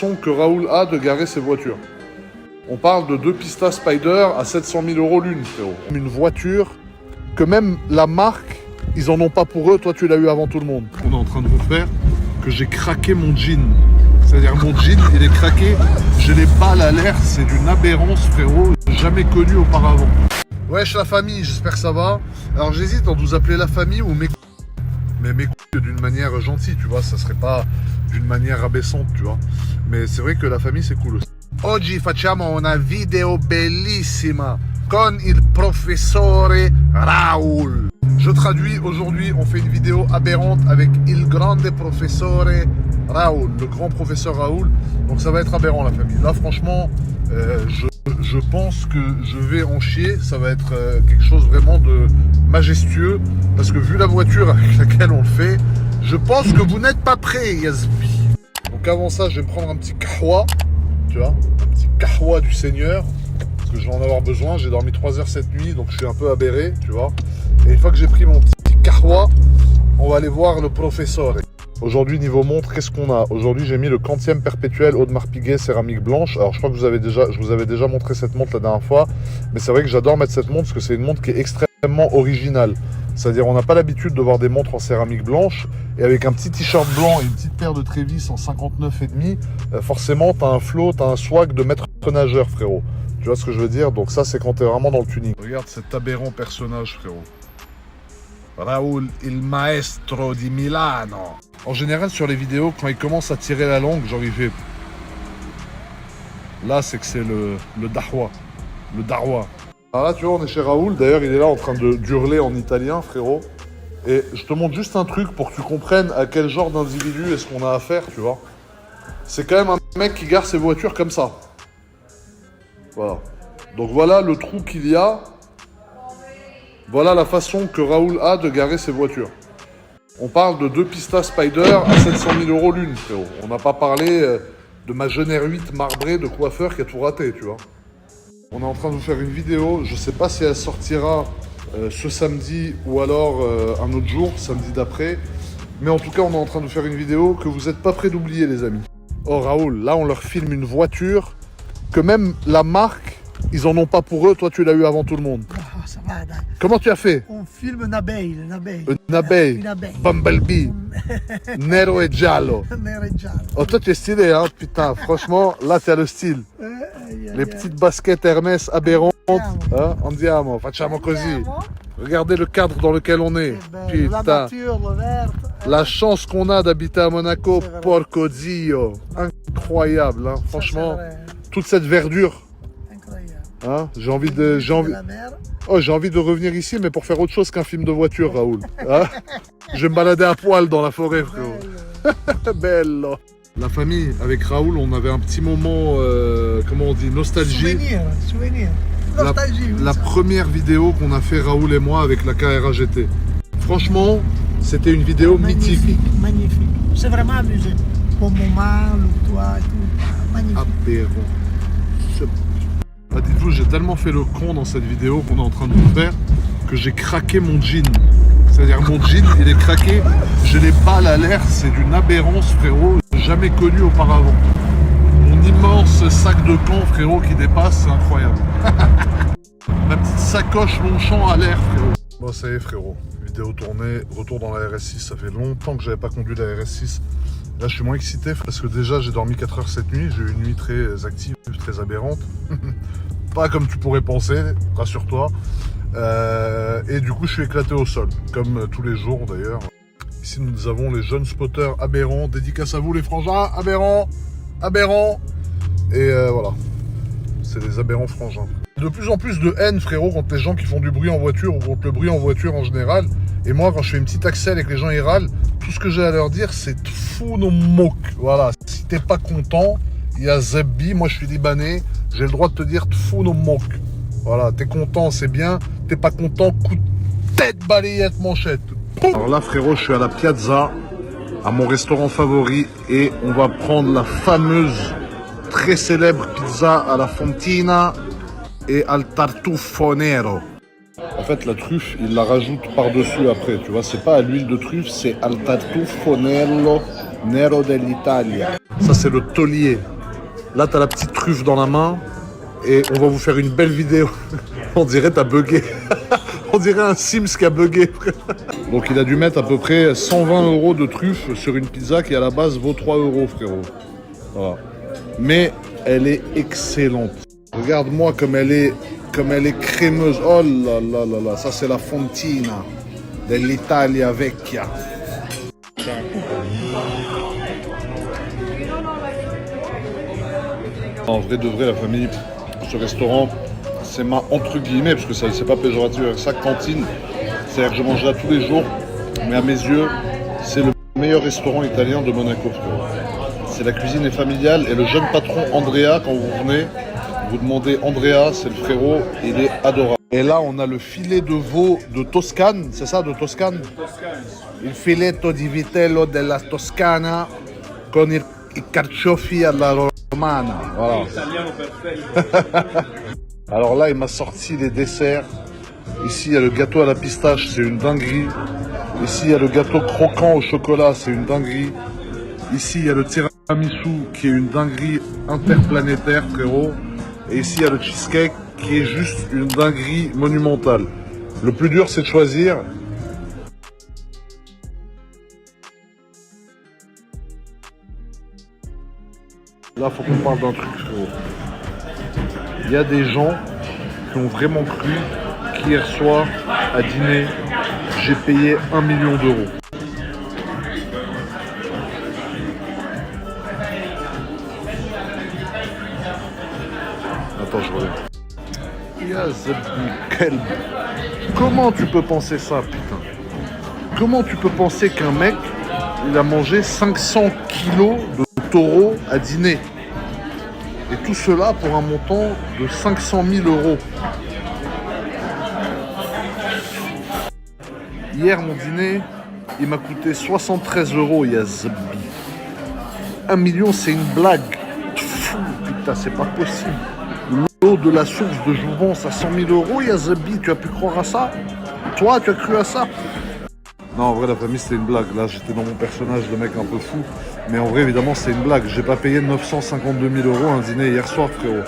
façon que Raoul a de garer ses voitures. On parle de 2 Pista Spider à 700 000 € l'une, frérot. Une voiture que même la marque, ils en ont pas pour eux. Toi, tu l'as eu avant tout le monde. On est en train de vous faire que j'ai craqué mon jean. C'est-à-dire mon jean, il est craqué. J'ai les balles à l'air. C'est d'une aberrance, frérot, jamais connue auparavant. Wesh la famille, j'espère que ça va. Alors j'hésite entre vous appeler la famille ou mes mais mes d'une manière gentille, tu vois. Ça serait pas d'une manière rabaissante, tu vois. Mais c'est vrai que la famille, c'est cool aussi. Oggi facciamo una video bellissima con il professore Raoul. Je traduis, aujourd'hui on fait une vidéo aberrante avec il grande professore Raoul, le grand professeur Raoul. Donc ça va être aberrant la famille. Là franchement, je pense que je vais en chier. Ça va être quelque chose vraiment de majestueux. Parce que vu la voiture avec laquelle on le fait, je pense que vous n'êtes pas prêts, Yazbi. Donc avant ça, je vais me prendre un petit kahwa. Tu vois, un petit kahwa du Seigneur, parce que je vais en avoir besoin. J'ai dormi 3 heures cette nuit, donc je suis un peu aberré, tu vois. Et une fois que j'ai pris mon petit kahwa, on va aller voir le professeur. Aujourd'hui, niveau montre, qu'est-ce qu'on a? Aujourd'hui, j'ai mis le quantième perpétuel Audemars Piguet céramique blanche. Alors, je crois que je vous avais déjà montré cette montre la dernière fois, mais c'est vrai que j'adore mettre cette montre parce que c'est une montre qui est extrêmement originale. C'est-à-dire, on n'a pas l'habitude de voir des montres en céramique blanche. Et avec un petit t-shirt blanc et une petite paire de Trévis en 59,5, forcément, t'as un flow, t'as un swag de maître nageur, frérot. Tu vois ce que je veux dire? Donc ça, c'est quand t'es vraiment dans le tuning. Regarde cet aberrant personnage, frérot. Raoul, il maestro di Milano. En général, sur les vidéos, quand il commence à tirer la langue, genre il fait... Là, c'est que c'est le dahwa. Le darwa. Alors là, tu vois, on est chez Raoul. D'ailleurs, il est là en train d'hurler en italien, frérot. Et je te montre juste un truc pour que tu comprennes à quel genre d'individu est-ce qu'on a affaire, tu vois. C'est quand même un mec qui gare ses voitures comme ça. Voilà. Donc voilà le trou qu'il y a. Voilà la façon que Raoul a de garer ses voitures. On parle de 2 Pista Spider à 700 000 € l'une, frérot. On n'a pas parlé de ma jeune R8 marbrée de coiffeur qui a tout raté, tu vois. On est en train de vous faire une vidéo. Je sais pas si elle sortira ce samedi ou alors un autre jour, samedi d'après. Mais en tout cas, on est en train de faire une vidéo que vous n'êtes pas prêts d'oublier, les amis. Oh Raoul, là on leur filme une voiture que même la marque, ils en ont pas pour eux. Toi, tu l'as eu avant tout le monde. Oh, ça va, dai. Comment tu as fait? On filme une abeille, une abeille. Une abeille. Une abeille. Bumblebee. Nero e giallo. Nero e giallo. Oh, toi, tu es stylé, hein, putain. Franchement, là, tu as le style. Les petites baskets Hermès aberrantes. Hein? Andiamo, facciamo così. Regardez le cadre dans lequel on est. La Putain. nature, le vert. La chance qu'on a d'habiter à Monaco, porco zio. Incroyable, hein. Franchement, toute cette verdure. Incroyable. Hein? J'ai envie de revenir ici, mais pour faire autre chose qu'un film de voiture, Raoul. Hein? Je vais me balader à poil dans la forêt, frérot. Bello. La famille, avec Raoul, on avait un petit moment, comment on dit, nostalgie. Souvenir. Nostalgie. La première vidéo qu'on a fait, Raoul et moi, avec la Carrera GT. Franchement, c'était une vidéo mythique. Magnifique. C'est vraiment amusé. Bon moment, le toit et tout. Magnifique. Apéro. Ah, dites-vous, j'ai tellement fait le con dans cette vidéo qu'on est en train de vous faire que j'ai craqué mon jean. C'est-à-dire mon jean, il est craqué. J'ai les balles à l'air, c'est d'une aberrance, frérot, jamais connue auparavant. Mon immense sac de camp, frérot, qui dépasse, c'est incroyable. Ma petite sacoche Longchamp à l'air, frérot. Bon, ça y est, frérot. Vidéo tournée, retour dans la RS6. Ça fait longtemps que j'avais pas conduit la RS6. Là, je suis moins excité parce que déjà, j'ai dormi 4 heures cette nuit. J'ai eu une nuit très active, très aberrante. Pas comme tu pourrais penser, rassure-toi. Et du coup, je suis éclaté au sol, comme tous les jours d'ailleurs. Ici, nous avons les jeunes spotters aberrants. Dédicace à vous, les frangins. Aberrants, aberrants. Et voilà, c'est les aberrants frangins. De plus en plus de haine, frérot, contre les gens qui font du bruit en voiture ou contre le bruit en voiture en général. Et moi, quand je fais une petite accès avec les gens ils râlent, tout ce que j'ai à leur dire, c'est fou nos moques. Voilà, si t'es pas content, il y a Zebbi, moi je suis libanais, j'ai le droit de te dire fou nos moques. Voilà, t'es content, c'est bien, t'es pas content, coup de tête, balayette, manchette. Alors là, frérot, je suis à la Piazza, à mon restaurant favori, et on va prendre la fameuse, très célèbre pizza à la Fontina et al tartufo nero. En fait, la truffe, il la rajoute par-dessus après, tu vois. C'est pas à l'huile de truffe, c'est al tartufo nero dell'Italia. Ça, c'est le taulier. Là, t'as la petite truffe dans la main. Et on va vous faire une belle vidéo. On dirait t'as bugué. On dirait un Sims qui a bugué. Donc il a dû mettre à peu près 120 € de truffe sur une pizza qui à la base vaut 3 €, frérot. Voilà. Mais elle est excellente. Regarde-moi comme elle est crémeuse. Oh là là là là, ça c'est la fontina dell'Italia vecchia. En vrai de vrai, la famille, ce restaurant, c'est ma entre guillemets, parce que ça c'est pas péjoratif avec ça, cantine. C'est-à-dire que je mange là tous les jours, mais à mes yeux, c'est le meilleur restaurant italien de Monaco, frérot. C'est la cuisine est familiale et le jeune patron Andrea, quand vous venez, vous demandez Andrea, c'est le frérot, il est adorable. Et là, on a le filet de veau de Toscane, c'est ça, de Toscane? Il filetto di vitello della Toscana con i carciofi alla romana. Voilà. Alors là, il m'a sorti les desserts. Ici, il y a le gâteau à la pistache, c'est une dinguerie. Ici, il y a le gâteau croquant au chocolat, c'est une dinguerie. Ici, il y a le tiramisu qui est une dinguerie interplanétaire, frérot. Et ici, il y a le cheesecake qui est juste une dinguerie monumentale. Le plus dur, c'est de choisir. Là, faut qu'on parle d'un truc, frérot. Il y a des gens qui ont vraiment cru qu'hier soir, à dîner, j'ai payé 1 million d'euros. Attends, je reviens. Comment tu peux penser ça, putain? Comment tu peux penser qu'un mec, il a mangé 500 kilos de taureau à dîner? Et tout cela pour un montant de 500 000 €. Hier, mon dîner, il m'a coûté 73 €, Yazbi. 1 million, c'est une blague. Fou, putain, c'est pas possible. L'eau de la source de Jouvence à 100 000 €, Yazbi, tu as pu croire à ça? Toi, tu as cru à ça? Non, en vrai, la famille, c'était une blague. Là, j'étais dans mon personnage de mec un peu fou. Mais en vrai, évidemment, c'est une blague. J'ai pas payé 952 000 € un dîner hier soir, frérot.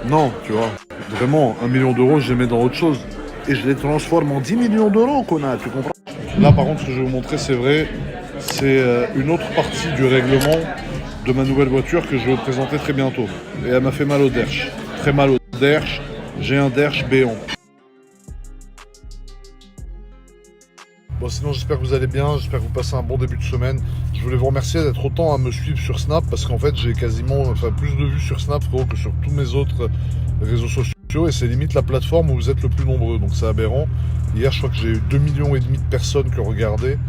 Non, tu vois. Vraiment, 1 million d'euros, je les mets dans autre chose. Et je les transforme en 10 millions d'euros, connard, tu comprends? Là, par contre, ce que je vais vous montrer, c'est vrai. C'est une autre partie du règlement de ma nouvelle voiture que je vais vous présenter très bientôt. Et elle m'a fait mal au derche. Très mal au derche. J'ai un derche béant. Bon, sinon, j'espère que vous allez bien, j'espère que vous passez un bon début de semaine. Je voulais vous remercier d'être autant à me suivre sur Snap, parce qu'en fait, j'ai quasiment plus de vues sur Snap, frérot, que sur tous mes autres réseaux sociaux, et c'est limite la plateforme où vous êtes le plus nombreux, donc c'est aberrant. Hier, je crois que j'ai eu 2,5 millions de personnes qui ont regardé,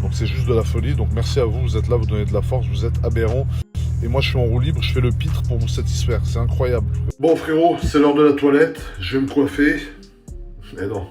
donc c'est juste de la folie. Donc merci à vous, vous êtes là, vous donnez de la force, vous êtes aberrant. Et moi, je suis en roue libre, je fais le pitre pour vous satisfaire, c'est incroyable. Bon, frérot, c'est l'heure de la toilette, je vais me coiffer. Mais non.